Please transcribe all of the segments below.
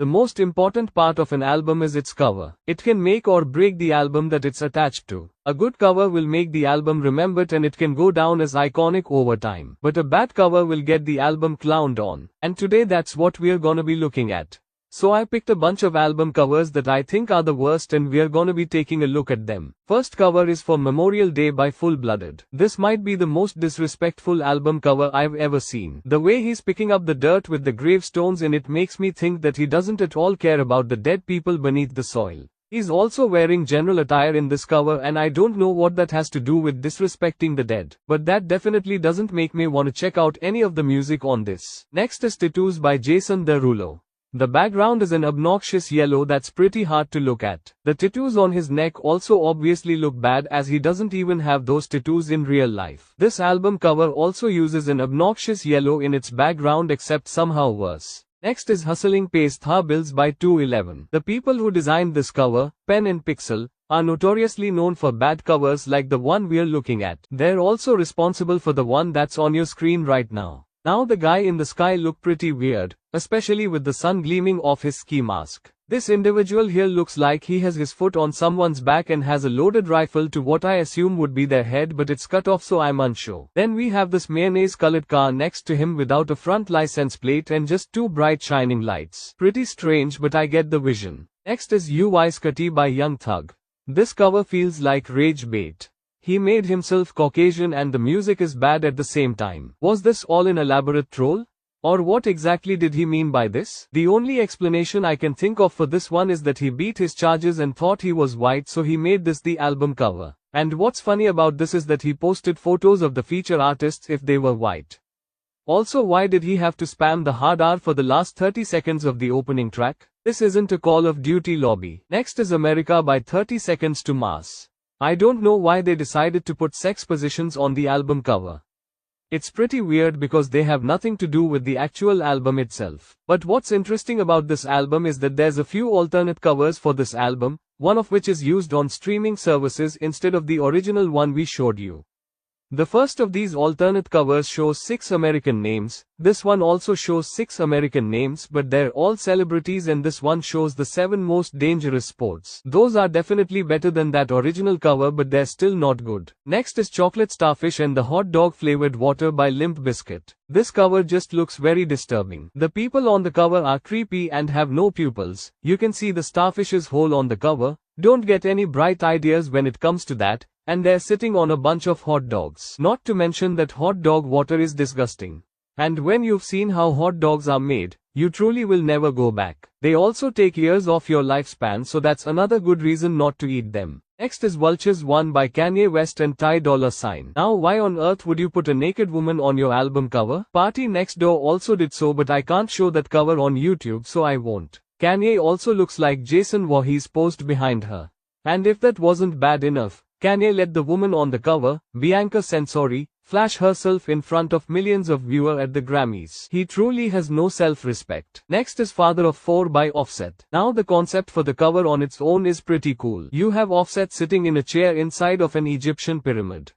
The most important part of an album is its cover. It can make or break the album that it's attached to. A good cover will make the album remembered and it can go down as iconic over time. But a bad cover will get the album clowned on. And today that's what we're gonna be looking at. So I picked a bunch of album covers that I think are the worst and we're gonna be taking a look at them. First cover is for Memorial Day by Full Blooded. This might be the most disrespectful album cover I've ever seen. The way he's picking up the dirt with the gravestones in it makes me think that he doesn't at all care about the dead people beneath the soil. He's also wearing general attire in this cover and I don't know what that has to do with disrespecting the dead. But that definitely doesn't make me want to check out any of the music on this. Next is Tattoos by Jason Derulo. The background is an obnoxious yellow that's pretty hard to look at. The tattoos on his neck also obviously look bad as he doesn't even have those tattoos in real life. This album cover also uses an obnoxious yellow in its background except somehow worse. Next is Hustling Pace Tha Bills by 211. The people who designed this cover, Pen and Pixel, are notoriously known for bad covers like the one we're looking at. They're also responsible for the one that's on your screen right now. Now the guy in the sky look pretty weird, especially with the sun gleaming off his ski mask. This individual here looks like he has his foot on someone's back and has a loaded rifle to what I assume would be their head, but it's cut off so I'm unsure. Then we have this mayonnaise colored car next to him without a front license plate and just two bright shining lights. Pretty strange, but I get the vision. Next is UY Scotty by Young Thug. This cover feels like rage bait. He made himself Caucasian and the music is bad at the same time. Was this all an elaborate troll? Or what exactly did he mean by this? The only explanation I can think of for this one is that he beat his charges and thought he was white, so he made this the album cover. And what's funny about this is that he posted photos of the feature artists if they were white. Also, why did he have to spam the hard R for the last 30 seconds of the opening track? This isn't a Call of Duty lobby. Next is America by 30 Seconds to Mars. I don't know why they decided to put sex positions on the album cover. It's pretty weird because they have nothing to do with the actual album itself. But what's interesting about this album is that there's a few alternate covers for this album, one of which is used on streaming services instead of the original one we showed you. The first of these alternate covers shows 6 American names. This one also shows 6 American names, but they're all celebrities, and this one shows the 7 most dangerous sports. Those are definitely better than that original cover, but they're still not good. Next is Chocolate Starfish and the Hot Dog Flavored Water by Limp Bizkit. This cover just looks very disturbing. The people on the cover are creepy and have no pupils. You can see the starfish's hole on the cover. Don't get any bright ideas when it comes to that. And they're sitting on a bunch of hot dogs. Not to mention that hot dog water is disgusting. And when you've seen how hot dogs are made, you truly will never go back. They also take years off your lifespan, so that's another good reason not to eat them. Next is Vultures 1 by Kanye West and Ty Dolla $ign. Now why on earth would you put a naked woman on your album cover? Party Next Door also did so, but I can't show that cover on YouTube, so I won't. Kanye also looks like Jason Voorhees posed behind her. And if that wasn't bad enough, Kanye let the woman on the cover, Bianca Censori, flash herself in front of millions of viewers at the Grammys. He truly has no self-respect. Next is Father of 4 by Offset. Now the concept for the cover on its own is pretty cool. You have Offset sitting in a chair inside of an Egyptian pyramid.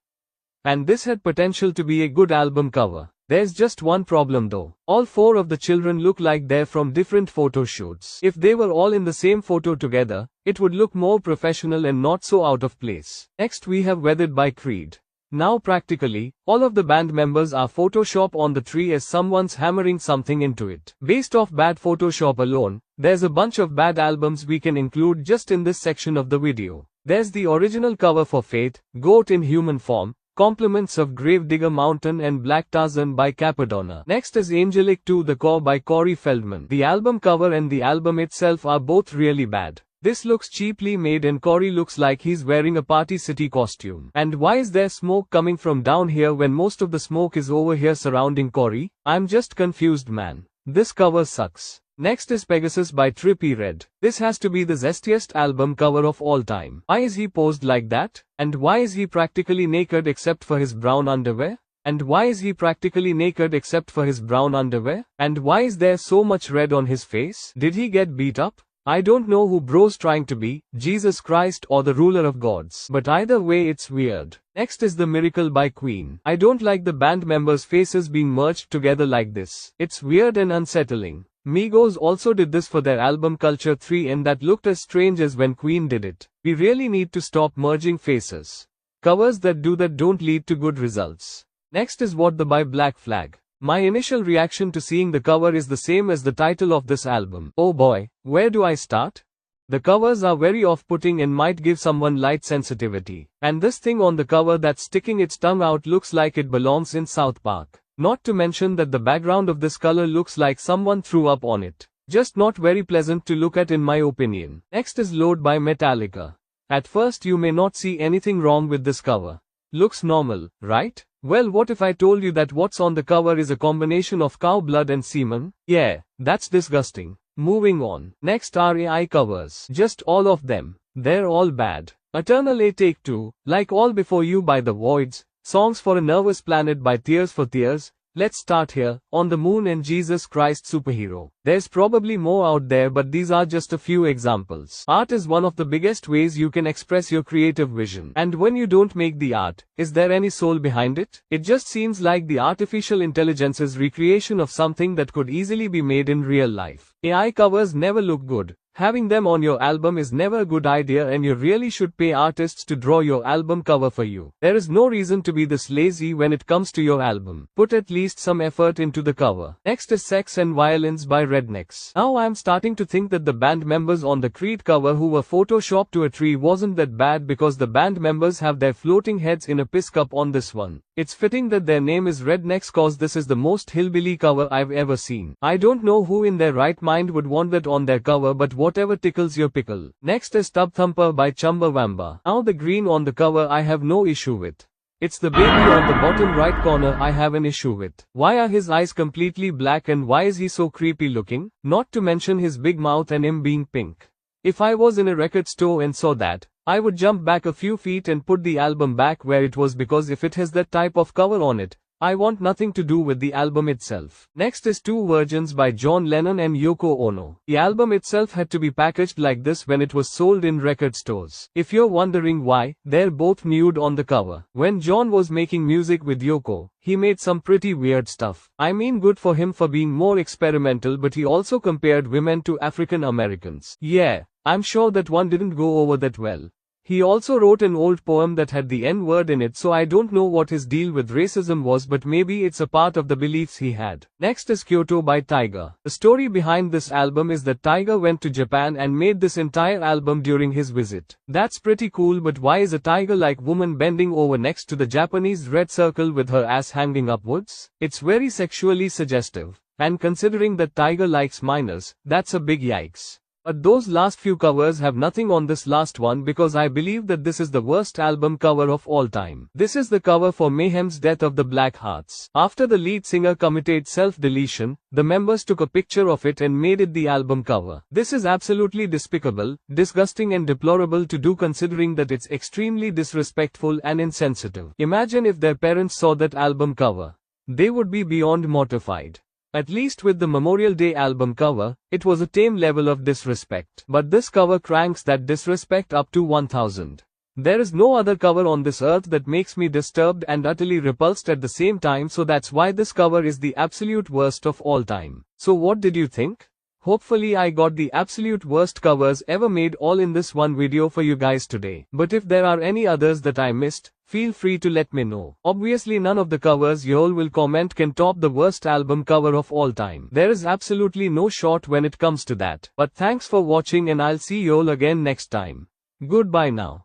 And this had potential to be a good album cover. There's just one problem though. All 4 of the children look like they're from different photo shoots. If they were all in the same photo together, it would look more professional and not so out of place. Next we have Weathered by Creed. Now practically, all of the band members are Photoshop on the tree as someone's hammering something into it. Based off bad Photoshop alone, there's a bunch of bad albums we can include just in this section of the video. There's the original cover for Faith, Goat in Human Form, Compliments of Gravedigger Mountain and Black Tarzan by Capadonna. Next is Angelic 2 The Core by Corey Feldman. The album cover and the album itself are both really bad. This looks cheaply made and Corey looks like he's wearing a Party City costume. And why is there smoke coming from down here when most of the smoke is over here surrounding Corey? I'm just confused, man. This cover sucks. Next is Pegasus by Trippie Redd. This has to be the zestiest album cover of all time. Why is he posed like that? And why is he practically naked except for his brown underwear? And why is he practically naked except for his brown underwear? And why is there so much red on his face? Did he get beat up? I don't know who bro's trying to be, Jesus Christ or the ruler of gods. But either way it's weird. Next is The Miracle by Queen. I don't like the band members' faces being merged together like this. It's weird and unsettling. Migos also did this for their album Culture 3 and that looked as strange as when Queen did it. We really need to stop merging faces. Covers that do that don't lead to good results. Next is What the by Black Flag. My initial reaction to seeing the cover is the same as the title of this album. Oh boy, where do I start? The covers are very off-putting and might give someone light sensitivity. And this thing on the cover that's sticking its tongue out looks like it belongs in South Park. Not to mention that the background of this color looks like someone threw up on it. Just not very pleasant to look at in my opinion. Next is Load by Metallica. At first you may not see anything wrong with this cover. Looks normal, right? Well, what if I told you that what's on the cover is a combination of cow blood and semen? Yeah, that's disgusting. Moving on. Next are AI covers. Just all of them. They're all bad. Eternal A Take 2, like All Before You by The Voids, Songs for a Nervous Planet by Tears for Fears, Let's Start Here, On the Moon and Jesus Christ Superhero. There's probably more out there, but these are just a few examples. Art is one of the biggest ways you can express your creative vision. And when you don't make the art, is there any soul behind it? It just seems like the artificial intelligence's recreation of something that could easily be made in real life. AI covers never look good. Having them on your album is never a good idea and you really should pay artists to draw your album cover for you. There is no reason to be this lazy when it comes to your album. Put at least some effort into the cover. Next is Sex and Violence by Rednex. Now I'm starting to think that the band members on the Creed cover who were photoshopped to a tree wasn't that bad because the band members have their floating heads in a piss cup on this one. It's fitting that their name is Rednex cause this is the most hillbilly cover I've ever seen. I don't know who in their right mind would want that on their cover, but whatever tickles your pickle. Next is Tub Thumper by Chumbawamba. Now the green on the cover I have no issue with. It's the baby on the bottom right corner I have an issue with. Why are his eyes completely black and why is he so creepy looking? Not to mention his big mouth and him being pink. If I was in a record store and saw that, I would jump back a few feet and put the album back where it was because if it has that type of cover on it, I want nothing to do with the album itself. Next is Two Virgins by John Lennon and Yoko Ono. The album itself had to be packaged like this when it was sold in record stores. If you're wondering why, they're both nude on the cover. When John was making music with Yoko, he made some pretty weird stuff. I mean, good for him for being more experimental, but he also compared women to African Americans. Yeah, I'm sure that one didn't go over that well. He also wrote an old poem that had the N-word in it, so I don't know what his deal with racism was, but maybe it's a part of the beliefs he had. Next is Kyoto by Tyga. The story behind this album is that Tyga went to Japan and made this entire album during his visit. That's pretty cool, but why is a tiger-like woman bending over next to the Japanese red circle with her ass hanging upwards? It's very sexually suggestive. And considering that Tyga likes minors, that's a big yikes. But those last few covers have nothing on this last one because I believe that this is the worst album cover of all time. This is the cover for Mayhem's Death of the Black Hearts. After the lead singer committed self-deletion, the members took a picture of it and made it the album cover. This is absolutely despicable, disgusting and deplorable to do considering that it's extremely disrespectful and insensitive. Imagine if their parents saw that album cover. They would be beyond mortified. At least with the Memorial Day album cover, it was a tame level of disrespect. But this cover cranks that disrespect up to 1000. There is no other cover on this earth that makes me disturbed and utterly repulsed at the same time, so that's why this cover is the absolute worst of all time. So what did you think? Hopefully I got the absolute worst covers ever made all in this one video for you guys today. But if there are any others that I missed, feel free to let me know. Obviously none of the covers y'all will comment can top the worst album cover of all time. There is absolutely no shot when it comes to that. But thanks for watching and I'll see y'all again next time. Goodbye now.